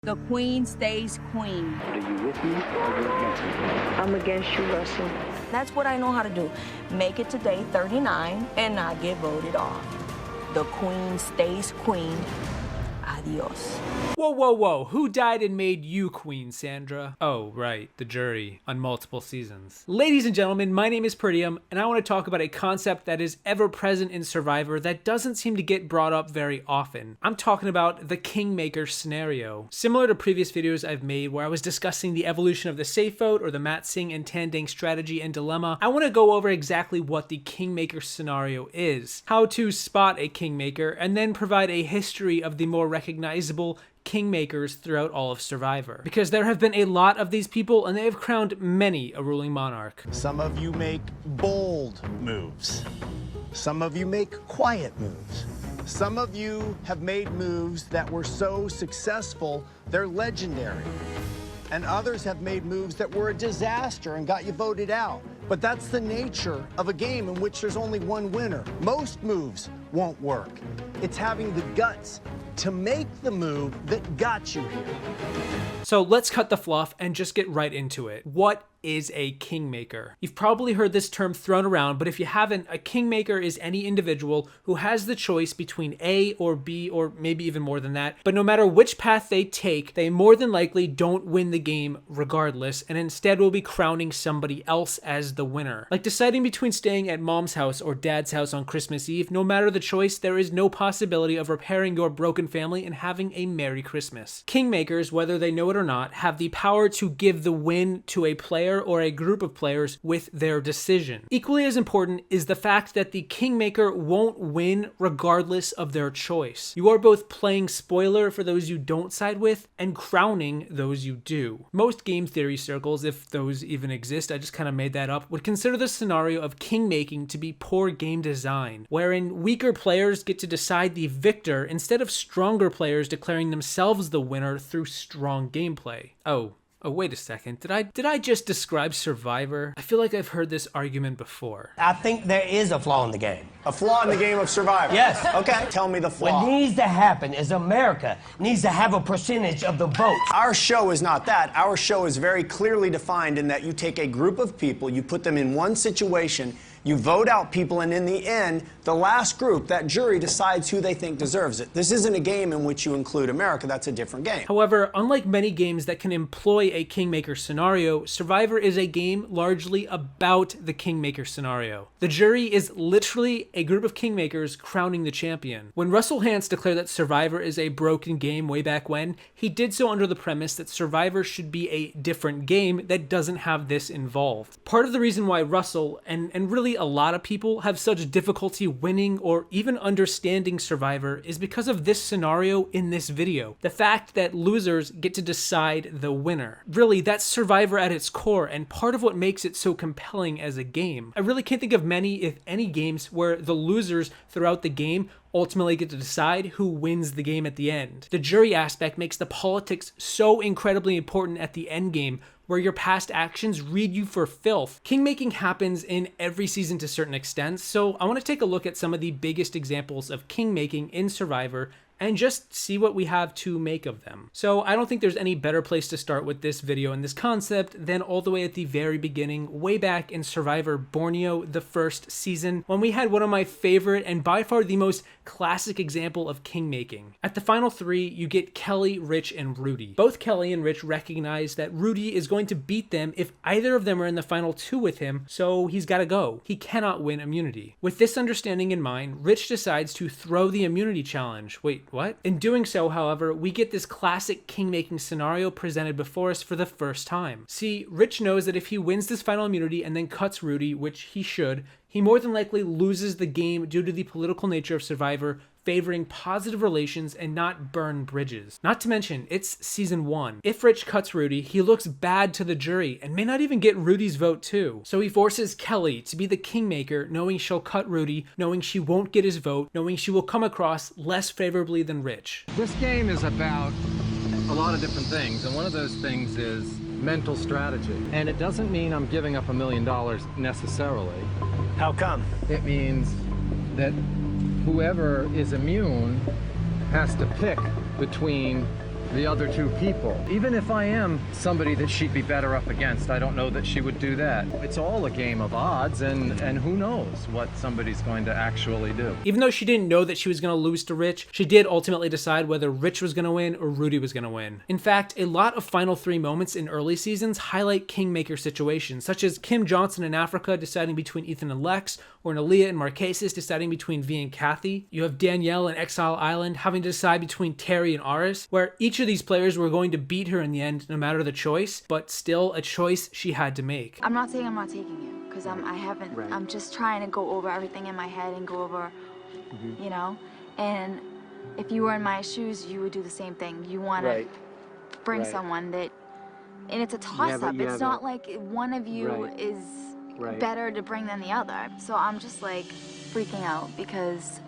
The queen stays queen. Are you with me or are you against me? I'm against you, Russell. That's what I know how to do. Make it to day 39 and not get voted off. The queen stays queen. Adios. Whoa, whoa, whoa. Who died and made you queen, Sandra? Oh, right. The jury on multiple seasons. Ladies and gentlemen, my name is Peridiam, and I want to talk about a concept that is ever present in Survivor that doesn't seem to get brought up very often. I'm talking about the Kingmaker scenario. Similar to previous videos I've made where I was discussing the evolution of the safe vote or the Matt Singh and Tandang strategy and dilemma, I want to go over exactly what the Kingmaker scenario is, how to spot a Kingmaker, and then provide a history of the more recognizable Kingmakers throughout all of Survivor. Because there have been a lot of these people and they have crowned many a ruling monarch. Some of you make bold moves. Some of you make quiet moves. Some of you have made moves that were so successful, they're legendary. And others have made moves that were a disaster and got you voted out. But that's the nature of a game in which there's only one winner. Most moves won't work. It's having the guts to make the move that got you here. So let's cut the fluff and just get right into it. What is a kingmaker? You've probably heard this term thrown around, but if you haven't, a kingmaker is any individual who has the choice between A or B, or maybe even more than that. But no matter which path they take, they more than likely don't win the game regardless, and instead will be crowning somebody else as the winner. Like deciding between staying at mom's house or dad's house on Christmas Eve, no matter the choice, there is no possibility of repairing your broken family and having a Merry Christmas. Kingmakers, whether they know it or not, have the power to give the win to a player or a group of players with their decision. Equally as important is the fact that the Kingmaker won't win regardless of their choice. You are both playing spoiler for those you don't side with and crowning those you do. Most game theory circles, if those even exist, I just kind of made that up, would consider the scenario of kingmaking to be poor game design, wherein weaker players get to decide the victor instead of stronger players declaring themselves the winner through strong gameplay. Oh, wait a second. Did I just describe Survivor? I feel like I've heard this argument before. I think there is a flaw in the game. A flaw in the game of Survivor? Yes. Okay, tell me the flaw. What needs to happen is America needs to have a percentage of the vote. Our show is not that. Our show is very clearly defined in that you take a group of people, you put them in one situation, you vote out people, and in the end, the last group, that jury, decides who they think deserves it. This isn't a game in which you include America. That's a different game. However, unlike many games that can employ a Kingmaker scenario, Survivor is a game largely about the Kingmaker scenario. The jury is literally a group of Kingmakers crowning the champion. When Russell Hantz declared that Survivor is a broken game way back when, he did so under the premise that Survivor should be a different game that doesn't have this involved. Part of the reason why Russell, and really a lot of people, have such difficulty winning or even understanding Survivor is because of this scenario in this video. The fact that losers get to decide the winner. Really, that's Survivor at its core, and part of what makes it so compelling as a game. I really can't think of many, if any, games where the losers throughout the game ultimately get to decide who wins the game at the end. The jury aspect makes the politics so incredibly important at the end game, where your past actions read you for filth. Kingmaking happens in every season to certain extents, so I want to take a look at some of the biggest examples of kingmaking in Survivor and just see what we have to make of them. So I don't think there's any better place to start with this video and this concept than all the way at the very beginning, way back in Survivor Borneo, the first season, when we had one of my favorite and by far the most classic example of kingmaking. At the final three, you get Kelly, Rich, and Rudy. Both Kelly and Rich recognize that Rudy is going to beat them if either of them are in the final two with him, so he's gotta go. He cannot win immunity. With this understanding in mind, Rich decides to throw the immunity challenge. Wait, what? In doing so, however, we get this classic kingmaking scenario presented before us for the first time. See, Rich knows that if he wins this final immunity and then cuts Rudy, which he should, he more than likely loses the game due to the political nature of Survivor favoring positive relations and not burn bridges. Not to mention, it's season 1. If Rich cuts Rudy, he looks bad to the jury and may not even get Rudy's vote too. So he forces Kelly to be the kingmaker, knowing she'll cut Rudy, knowing she won't get his vote, knowing she will come across less favorably than Rich. This game is about a lot of different things, and one of those things is mental strategy. And it doesn't mean I'm giving up $1 million necessarily. How come? It means that whoever is immune has to pick between the other two people. Even if I am somebody that she'd be better up against, I don't know that she would do that. It's all a game of odds, and who knows what somebody's going to actually do. Even though she didn't know that she was going to lose to Rich, she did ultimately decide whether Rich was going to win or Rudy was going to win. In fact, a lot of Final 3 moments in early seasons highlight Kingmaker situations, such as Kim Johnson in Africa deciding between Ethan and Lex, or Nalia and Marquesas deciding between V and Kathy. You have Danielle in Exile Island having to decide between Terry and Aris, where each of these players were going to beat her in the end no matter the choice, but still a choice she had to make. I'm not saying I'm not taking you, because I haven't, Right. I'm just trying to go over everything in my head and go over, you know, and if you were in my shoes, you would do the same thing. You want Right. to bring Right. someone that, and it's a toss-up. you It's have not like one of you Right. is Right. better to bring than the other. So I'm just like freaking out because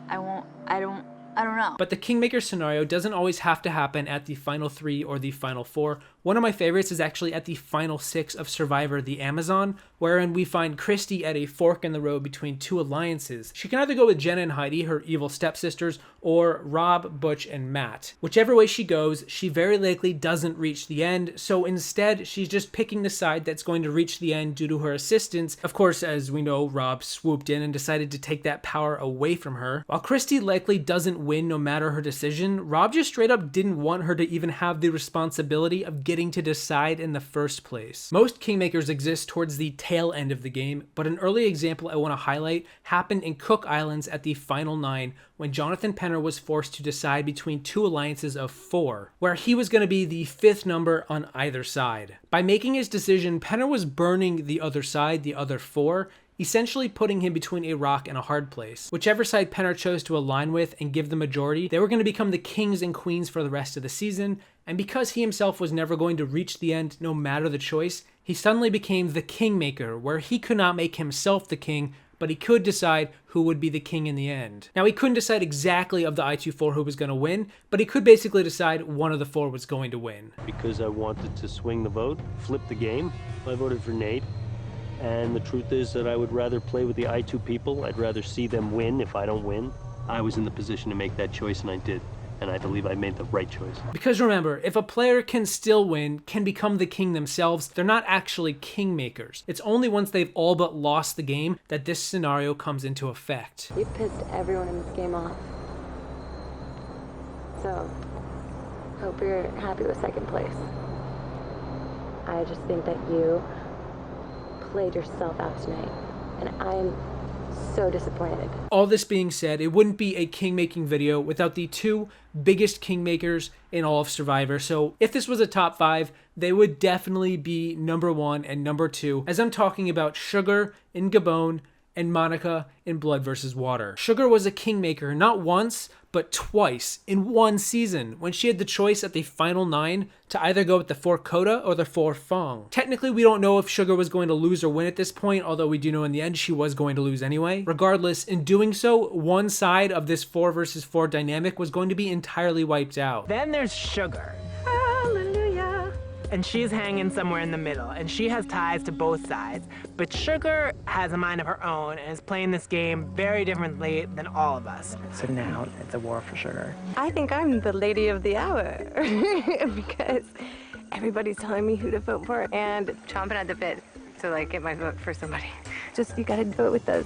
I don't know. But the Kingmaker scenario doesn't always have to happen at the Final 3 or the Final 4. One of my favorites is actually at the Final 6 of Survivor, the Amazon, wherein we find Christy at a fork in the road between two alliances. She can either go with Jenna and Heidi, her evil stepsisters, or Rob, Butch, and Matt. Whichever way she goes, she very likely doesn't reach the end, so instead she's just picking the side that's going to reach the end due to her assistance. Of course, as we know, Rob swooped in and decided to take that power away from her. While Christy likely doesn't win no matter her decision, Rob just straight up didn't want her to even have the responsibility of getting to decide in the first place. Most Kingmakers exist towards the tail end of the game, but an early example I want to highlight happened in Cook Islands at the Final 9 when Jonathan Penner was forced to decide between two alliances of 4, where he was going to be the 5th number on either side. By making his decision, Penner was burning the other side, the other 4, essentially putting him between a rock and a hard place. Whichever side Penner chose to align with and give the majority, they were going to become the kings and queens for the rest of the season, and because he himself was never going to reach the end no matter the choice, he suddenly became the Kingmaker, where he could not make himself the king, but he could decide who would be the king in the end. Now, he couldn't decide exactly of the I2-4 who was going to win, but he could basically decide one of the 4 was going to win. Because I wanted to swing the vote, flip the game, I voted for Nate. And the truth is that I would rather play with the I2 people. I'd rather see them win if I don't win. I was in the position to make that choice, and I did. And I believe I made the right choice. Because remember, if a player can still win, can become the king themselves, they're not actually kingmakers. It's only once they've all but lost the game that this scenario comes into effect. You pissed everyone in this game off. So, hope you're happy with second place. I just think that you played yourself out tonight, and I'm so disappointed. All this being said, it wouldn't be a king-making video without the 2 biggest kingmakers in all of Survivor. So if this was a top 5, they would definitely be number 1 and number 2, as I'm talking about Sugar in Gabon and Monica in Blood vs. Water. Sugar was a kingmaker not once, but twice in one season when she had the choice at the Final 9 to either go with the 4 Coda or the 4 Fong. Technically, we don't know if Sugar was going to lose or win at this point, although we do know in the end she was going to lose anyway. Regardless, in doing so, one side of this 4 versus 4 dynamic was going to be entirely wiped out. Then there's Sugar. Hallelujah. And she's hanging somewhere in the middle, and she has ties to both sides. But Sugar has a mind of her own and is playing this game very differently than all of us. So now it's a war for Sugar. I think I'm the lady of the hour because everybody's telling me who to vote for and chomping at the bit to like get my vote for somebody. Just you gotta do it with us,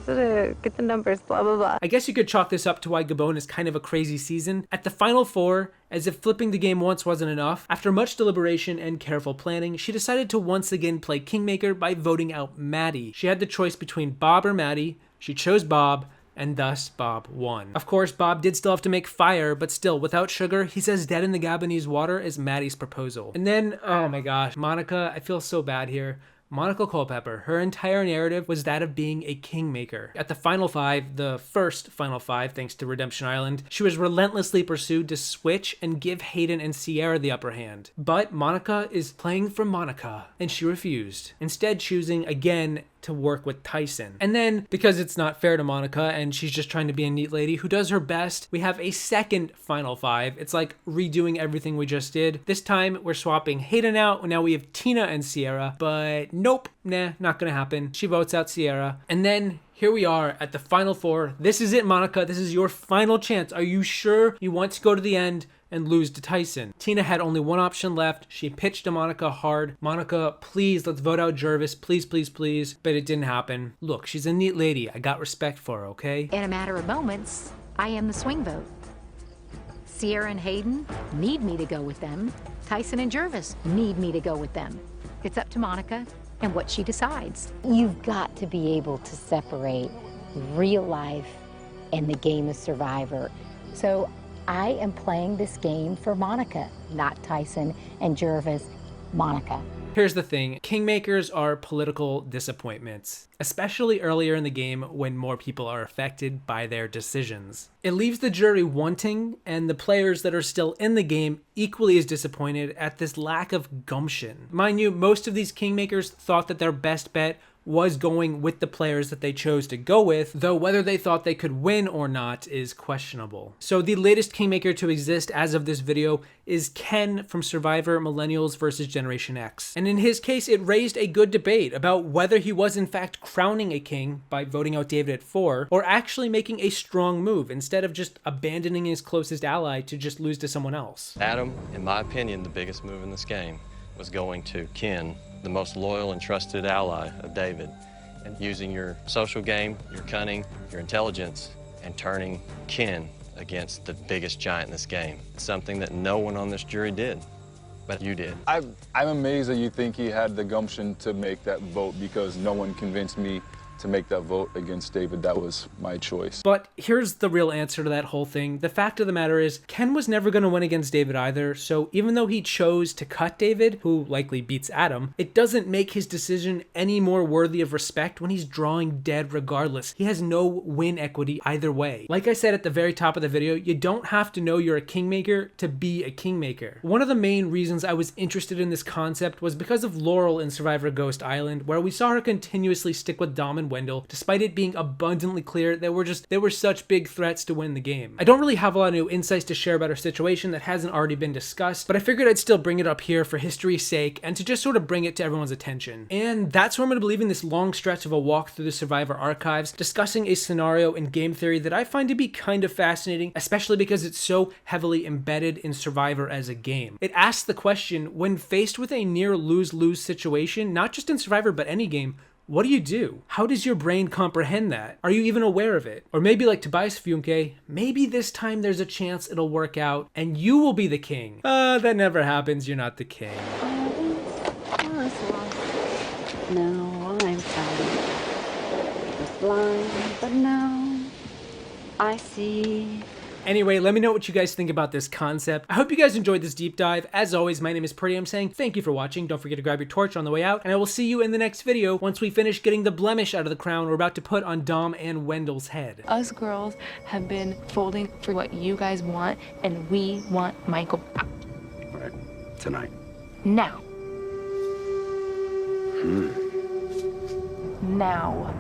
get the numbers, blah blah blah. I guess you could chalk this up to why Gabon is kind of a crazy season. At the Final 4, as if flipping the game once wasn't enough, after much deliberation and careful planning, she decided to once again play Kingmaker by voting out Maddie. She had the choice between Bob or Maddie. She chose Bob, and thus Bob won. Of course, Bob did still have to make fire, but still, without Sugar, he's as dead in the Gabonese water as Maddie's proposal. And then, oh my gosh, Monica, I feel so bad here. Monica Culpepper, her entire narrative was that of being a kingmaker. At the Final 5, the first Final 5, thanks to Redemption Island, she was relentlessly pursued to switch and give Hayden and Sierra the upper hand. But Monica is playing for Monica, and she refused, instead choosing again to work with Tyson. And then, because it's not fair to Monica and she's just trying to be a neat lady who does her best, we have a second Final 5. It's like redoing everything we just did. This time, we're swapping Hayden out. Now we have Tina and Sierra, but nope, nah, not gonna happen. She votes out Sierra. And then here we are at the Final 4. This is it, Monica. This is your final chance. Are you sure you want to go to the end and lose to Tyson. Tina had only one option left. She pitched to Monica hard. Monica, please, let's vote out Jervis. Please, please, please. But it didn't happen. Look, she's a neat lady. I got respect for her, okay? In a matter of moments, I am the swing vote. Sierra and Hayden need me to go with them. Tyson and Jervis need me to go with them. It's up to Monica and what she decides. You've got to be able to separate real life and the game of Survivor. So I am playing this game for Monica, not Tyson and Jervis, Monica. Here's the thing, Kingmakers are political disappointments, especially earlier in the game when more people are affected by their decisions. It leaves the jury wanting and the players that are still in the game equally as disappointed at this lack of gumption. Mind you, most of these Kingmakers thought that their best bet was going with the players that they chose to go with, though whether they thought they could win or not is questionable. So the latest Kingmaker to exist as of this video is Ken from Survivor Millennials vs. Generation X. And in his case, it raised a good debate about whether he was in fact crowning a king by voting out David at 4, or actually making a strong move instead of just abandoning his closest ally to just lose to someone else. Adam, in my opinion, the biggest move in this game was going to Ken, the most loyal and trusted ally of David, and using your social game, your cunning, your intelligence, and turning Ken against the biggest giant in this game. It's something that no one on this jury did, but you did. I'm amazed that you think he had the gumption to make that vote, because no one convinced me to make that vote against David. That was my choice. But here's the real answer to that whole thing. The fact of the matter is, Ken was never going to win against David either, so even though he chose to cut David, who likely beats Adam, it doesn't make his decision any more worthy of respect when he's drawing dead regardless. He has no win equity either way. Like I said at the very top of the video, you don't have to know you're a Kingmaker to be a Kingmaker. One of the main reasons I was interested in this concept was because of Laurel in Survivor Ghost Island, where we saw her continuously stick with Dom and Wendell, despite it being abundantly clear they were such big threats to win the game. I don't really have a lot of new insights to share about her situation that hasn't already been discussed, but I figured I'd still bring it up here for history's sake and to just sort of bring it to everyone's attention. And that's where I'm going to be leaving this long stretch of a walk through the Survivor archives, discussing a scenario in game theory that I find to be kind of fascinating, especially because it's so heavily embedded in Survivor as a game. It asks the question, when faced with a near lose-lose situation, not just in Survivor but any game, what do you do? How does your brain comprehend that? Are you even aware of it? Or maybe like Tobias Funke, maybe this time there's a chance it'll work out and you will be the king. That never happens, you're not the king. No, I'm tired. Was blind, but now I see. Anyway, let me know what you guys think about this concept. I hope you guys enjoyed this deep dive. As always, my name is Peridiam saying thank you for watching. Don't forget to grab your torch on the way out, and I will see you in the next video once we finish getting the blemish out of the crown we're about to put on Dom and Wendell's head. Us girls have been folding for what you guys want, and we want Michael out. Right. Tonight. Now. Now.